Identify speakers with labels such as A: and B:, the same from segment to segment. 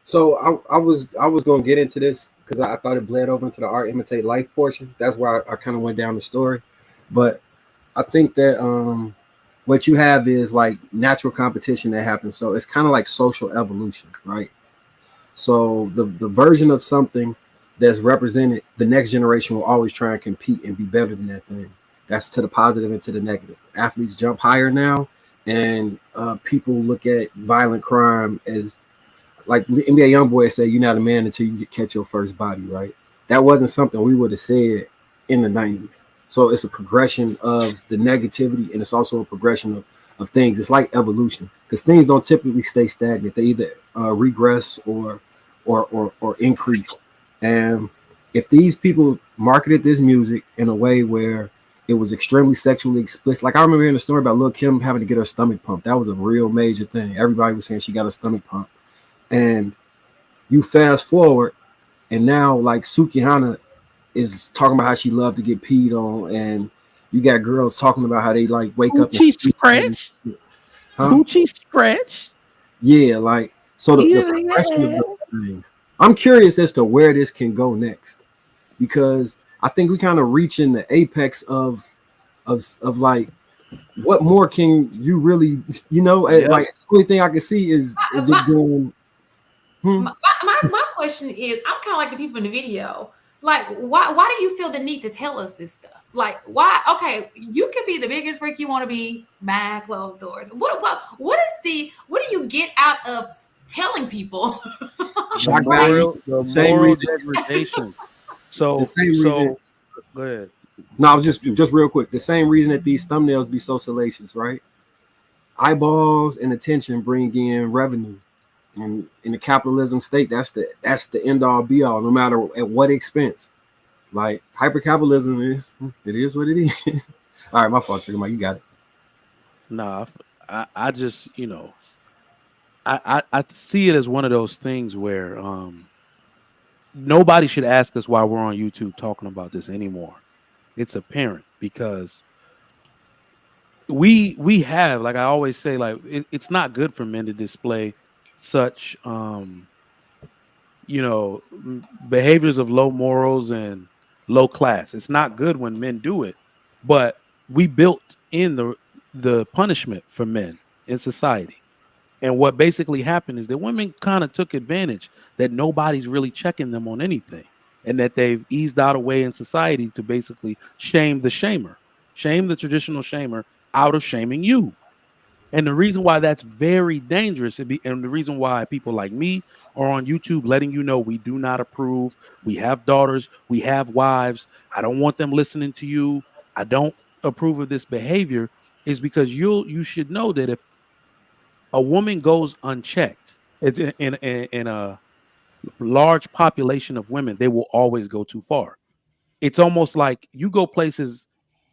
A: So I was gonna get into this because I thought it bled over into the art imitate life portion. That's why I kind of went down the story, but I think that what you have is like natural competition that happens. So it's kind of like social evolution, right? So the version of something that's represented, the next generation will always try and compete and be better than that thing. That's to the positive and to the negative. Athletes jump higher now, and people look at violent crime as like NBA YoungBoy said, "You're not a man until you catch your first body." Right? That wasn't something we would have said in the '90s. So it's a progression of the negativity, and it's also a progression of things. It's like evolution because things don't typically stay stagnant. They either regress or increase. And if these people marketed this music in a way where it was extremely sexually explicit, like I remember hearing a story about Lil Kim having to get her stomach pumped. That was a real major thing. Everybody was saying she got a stomach pump. And you fast forward, and now like Sukihana is talking about how she loved to get peed on, and you got girls talking about how they like wake up
B: Coochie
A: and
B: scratch,
A: huh?
B: coochie scratch.
A: Yeah, like so the
B: Yeah,
A: progression of
B: yeah.
A: those things. I'm curious as to where this can go next because I think we kind of reaching the apex of like what more can you really
B: Yep.
A: like the only thing I can see is
C: My,
A: it going hmm?
C: my question is, I'm kind of like the people in the video. Like, why do you feel the need to tell us this stuff? Like, why? Okay, you can be the biggest freak you want to be behind closed doors. What do you get out of telling people?
B: The
A: Shock value.
B: moral, the
A: The same
B: moral
A: reason.
B: degradation.
A: The
B: So,
A: same reason.
B: so go ahead.
A: No, I was just real quick. The same reason that these thumbnails be so salacious, right? Eyeballs and attention bring in revenue, and in the capitalism state, that's the end all be all, no matter at what expense. Like hypercapitalism it is what it is. All right, my fault, Trigger Mike. You got it.
B: Nah, I just, I see it as one of those things where nobody should ask us why we're on YouTube talking about this anymore. It's apparent because we have, like I always say, like it's not good for men to display such behaviors of low morals and low class. It's not good when men do it, but we built in the punishment for men in society. And what basically happened is that women kind of took advantage that nobody's really checking them on anything, and that they've eased out a way in society to basically shame the shamer, shame the traditional shamer out of shaming you. And the reason why that's very dangerous, and the reason why people like me are on YouTube letting you know we do not approve. We have daughters, we have wives. I don't want them listening to you. I don't approve of this behavior, is because you should know that if a woman goes unchecked, it's in a large population of women, they will always go too far. It's almost like you go places.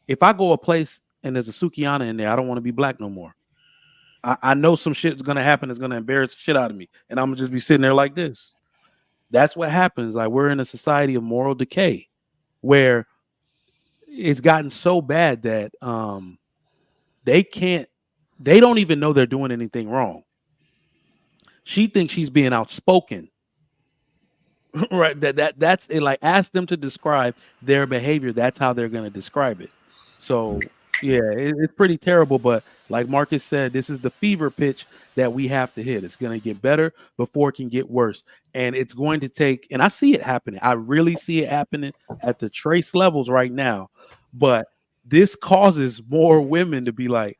B: If I go a place and there's a Sukiana in there, I don't want to be black no more. I know some shit's gonna happen that's gonna embarrass the shit out of me, and I'm gonna just be sitting there like this. That's what happens. Like, we're in a society of moral decay where it's gotten so bad that they can't, they don't even know they're doing anything wrong. She thinks she's being outspoken. Right, that's it. Like, ask them to describe their behavior, that's how they're going to describe it. So yeah, it's pretty terrible, but like Marcus said, this is the fever pitch that we have to hit. It's going to get better before it can get worse, and it's going to take, and I see it happening, I really see it happening at the trace levels right now. But this causes more women to be like,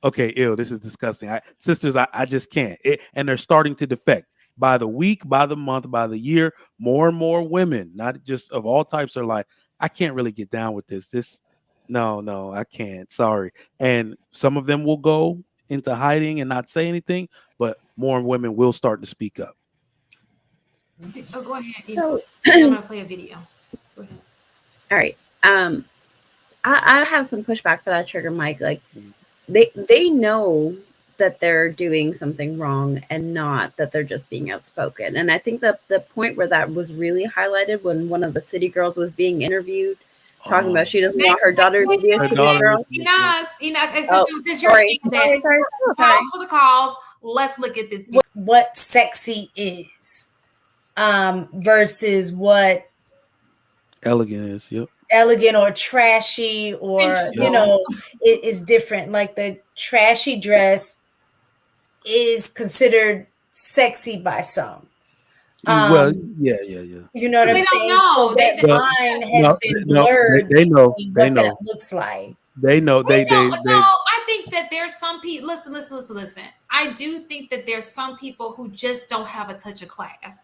B: okay, ew, this is disgusting. Sisters, I just can't. And they're starting to defect by the week, by the month, by the year. More and more women, not just of all types, are like, I can't really get down with this. No, I can't. Sorry. And some of them will go into hiding and not say anything, but more women will start to speak up.
C: Oh, go ahead.
D: So,
C: I'm gonna play a video. Go ahead.
D: all right. I have some pushback for that, Trigger Mike. Like, they know that they're doing something wrong and not that they're just being outspoken. And I think that the point where that was really highlighted when one of the city girls was being interviewed, talking about she doesn't want her daughter to be a city girl.
C: Since you're saying that,
D: Sorry.
C: pause for the calls. Let's look at this.
E: What sexy is. versus what
B: Elegant is. Yep.
E: elegant or trashy or
C: Sensual.
E: it is different. Like the trashy dress is considered sexy by some.
B: Well,
E: Um,
B: yeah.
E: you know what I'm
C: They don't
E: saying? So
C: know.
E: that
B: Well,
E: line has
B: no,
E: been
B: no,
E: blurred
B: they know.
E: between
B: They
E: what that
B: know.
E: looks like.
B: They know.
C: They don't. No, I think that there's some people. Listen. I do think that there's some people who just don't have a touch of class.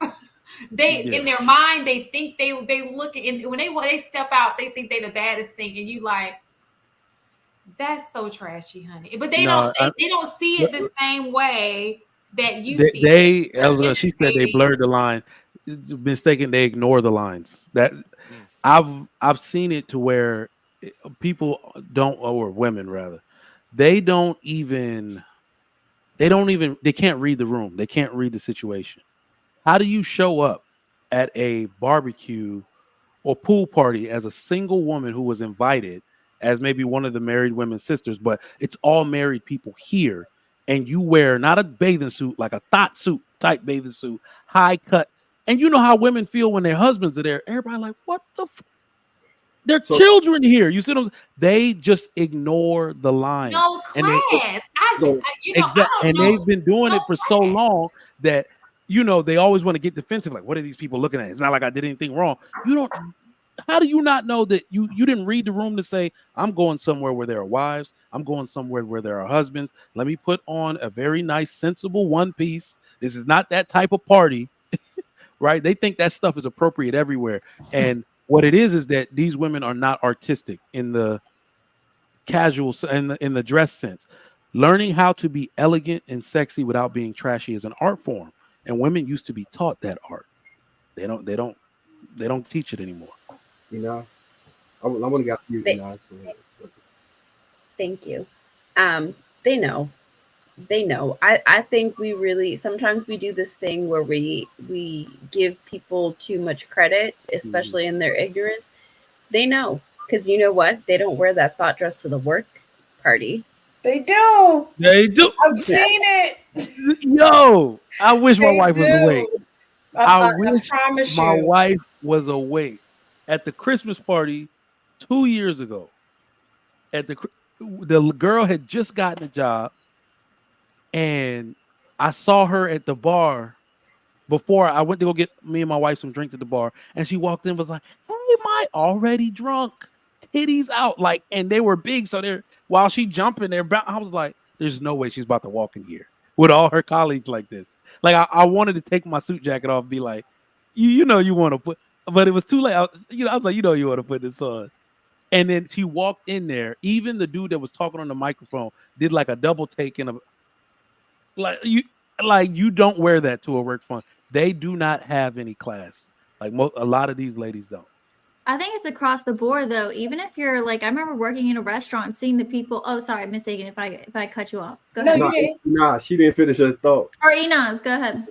C: They
B: Yeah.
C: in their mind they think they look and when they step out they think they the baddest thing and you like that's so trashy, honey. But they
B: No,
C: they don't see it the same way that you
B: they,
C: see it.
B: they I was gonna, she said they
C: Participating.
B: blurred the line. Mistaken, they ignore the lines. That I've seen it to where people don't, or women rather, they don't even they can't read the room. They can't read the situation. How do you show up at a barbecue or pool party as a single woman who was invited as maybe one of the married women's sisters, but it's all married people here, and you wear not a bathing suit, like a thought suit type bathing suit, high cut, and you know how women feel when their husbands are there. Everybody like, what the? There are
A: So
B: children here. You see what I'm saying? They just ignore the lines,
C: No
B: and they
C: class.
A: so
C: I don't
B: and
C: know.
B: they've been doing
C: No
B: it for so
C: class.
B: long that they always want to get defensive. Like, what are these people looking at? It's not like I did anything wrong. You don't. How do you not know that you didn't read the room to say I'm going somewhere where there are wives? I'm going somewhere where there are husbands. Let me put on a very nice, sensible one piece. This is not that type of party, right? They think that stuff is appropriate everywhere, and what it is that these women are not artistic in the casual in the dress sense. Learning how to be elegant and sexy without being trashy is an art form, and women used to be taught that art. They don't teach it anymore.
A: you know, I want to get to you,
D: They, thank you. They know. They know. I think we really sometimes we do this thing where we give people too much credit, especially in their ignorance. They know because you know what? They don't wear that thought dress to the work party.
E: They do.
B: They do.
E: I've seen it.
B: Yo, I wish my
E: They
B: wife was awake.
E: do.
B: I
E: I
B: wish
E: promise
B: my
E: you.
B: wife was awake at the Christmas party 2 years ago. The girl had just gotten a job, and I saw her at the bar before I went to go get me and my wife some drinks at the bar, and she walked in and was like, "Hey, my already drunk, titties out," like, and they were big, so they're while she jumping there, I was like, "There's no way she's about to walk in here with all her colleagues like this." Like, I wanted to take my suit jacket off and be like, you know, you want to put, but it was too late. I was like, you want to put this on. And then she walked in there. Even the dude that was talking on the microphone did like a double take and you don't wear that to a work fun. They do not have any class. Like a lot of these ladies don't.
F: I think it's across the board though. Even if you're like, I remember working in a restaurant and seeing the people. Oh, sorry, mistaken. If I cut you off, go
E: No,
F: ahead.
E: you didn't.
A: nah, she didn't finish her thought.
F: Or Enos, go ahead.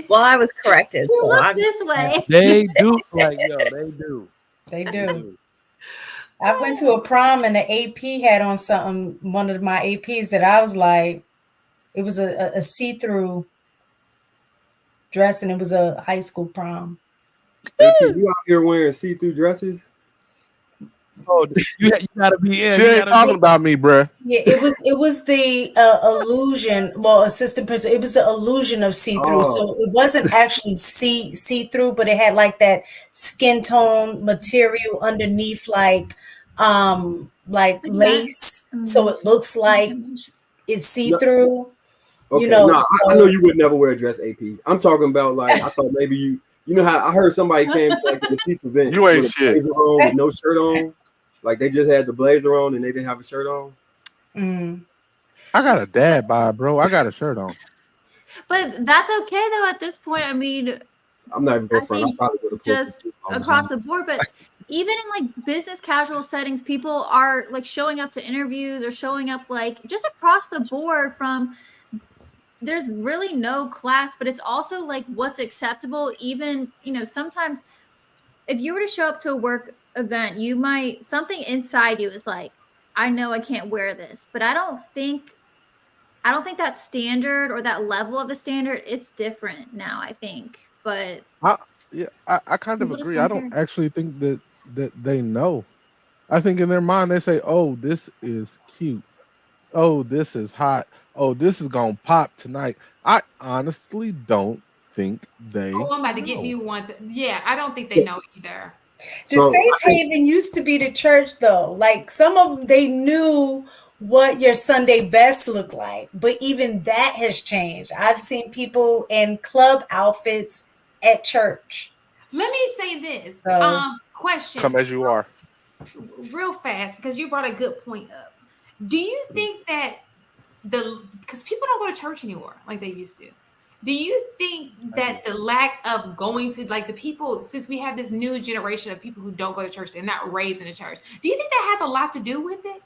D: Well, I was corrected, so
F: Look
D: I'm
F: this way.
B: They do. Like, yo, they do.
E: They do. I went to a prom and the AP had on something, one of my APs that I was like, it was a see-through dress and it was a high school prom.
A: AP, you out here wearing see-through dresses?
B: Oh, you gotta be in.
G: She ain't talking about me, bruh.
E: Yeah, it was the illusion. Well, assistant principal, it was the illusion of see-through.
A: Oh.
E: So it wasn't actually see-through, but it had like that skin tone material underneath, like lace. So it looks like it's see-through.
A: Okay,
E: You know,
A: I know you would never wear a dress, AP. I'm talking about like I thought maybe you know how I heard somebody came like the pizza event
G: You ain't
A: with a
G: shit.
A: blazer on with no shirt on. Like they just had the blazer on and they didn't have a shirt on.
G: I got a dad bod, bro. I got a shirt on.
F: But that's okay though. At this point, I mean,
A: I'm not even going
F: I
A: front. I
F: think
A: probably would have
F: just across the board. But even in like business casual settings, people are like showing up to interviews or showing up like just across the board from. There's really no class, but it's also like what's acceptable. Even, sometimes if you were to show up to a work event, you might, something inside you is like, I know I can't wear this, but I don't think I don't think that standard or that level of the standard, it's different now, I think. But
G: I kind of
F: people just
G: agree. I
F: don't
G: don't
F: care.
G: actually think that they know. I think in their mind they say, "Oh, this is cute. Oh, this is hot. Oh, this is gonna pop tonight." I honestly don't think they
C: Oh, I'm about to get me
G: know.
C: one. Yeah, I don't think they know either.
E: The
A: So
E: safe
A: I think
E: haven used to be the church, though. Like some of them, they knew what your Sunday best looked like, but even that has changed. I've seen people in club outfits at church.
C: Let me say this.
E: So
C: Question
G: Come as you are.
C: real fast because you brought a good point up. Do you think that because people don't go to church anymore like they used to? Do you think
G: I do.
C: that the lack of going to like the people, since we have this new generation of people who don't go to church, they're not raised in the church. Do you think that has a lot to do with it?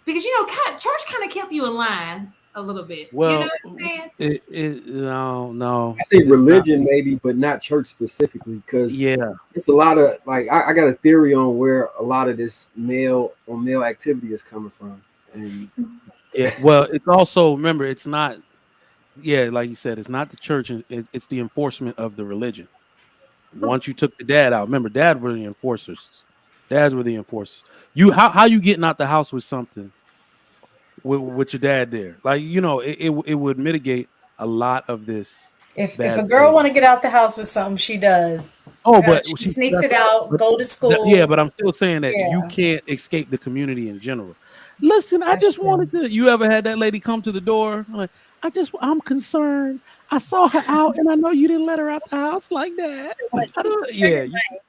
C: Because church kind of kept you in line a little bit. You know
B: Well,
C: what I'm saying?
B: no,
A: I think
B: it's not.
A: religion maybe, but not church specifically, because
B: Yeah,
A: it's a lot of like I got a theory on where a lot of this male activity is coming from, and
B: yeah. Well, it's also remember, it's not. Yeah, like you said, it's not the church. It's the enforcement of the religion. Once you took the dad out, remember, dad were the enforcers. Dads were the enforcers. How you getting out the house with something with your dad there? Like it would mitigate a lot of this
E: if a
B: bad
E: girl
B: behavior.
E: want to get out the house with something, she does.
B: Oh, but
E: She
B: she
E: sneaks
B: that's
E: it out,
B: but
E: go to
B: yeah,
E: school.
B: but I'm still saying that you
E: Yeah,
B: can't escape the community in general. Listen, I
E: that's
B: just
E: true.
B: wanted to. You ever had that lady come to the door? Like, I'm concerned. I saw her out, and I know you didn't let her out the house like that.
E: So what?
B: I don't.
E: Trigger
B: Yeah,
E: Mike.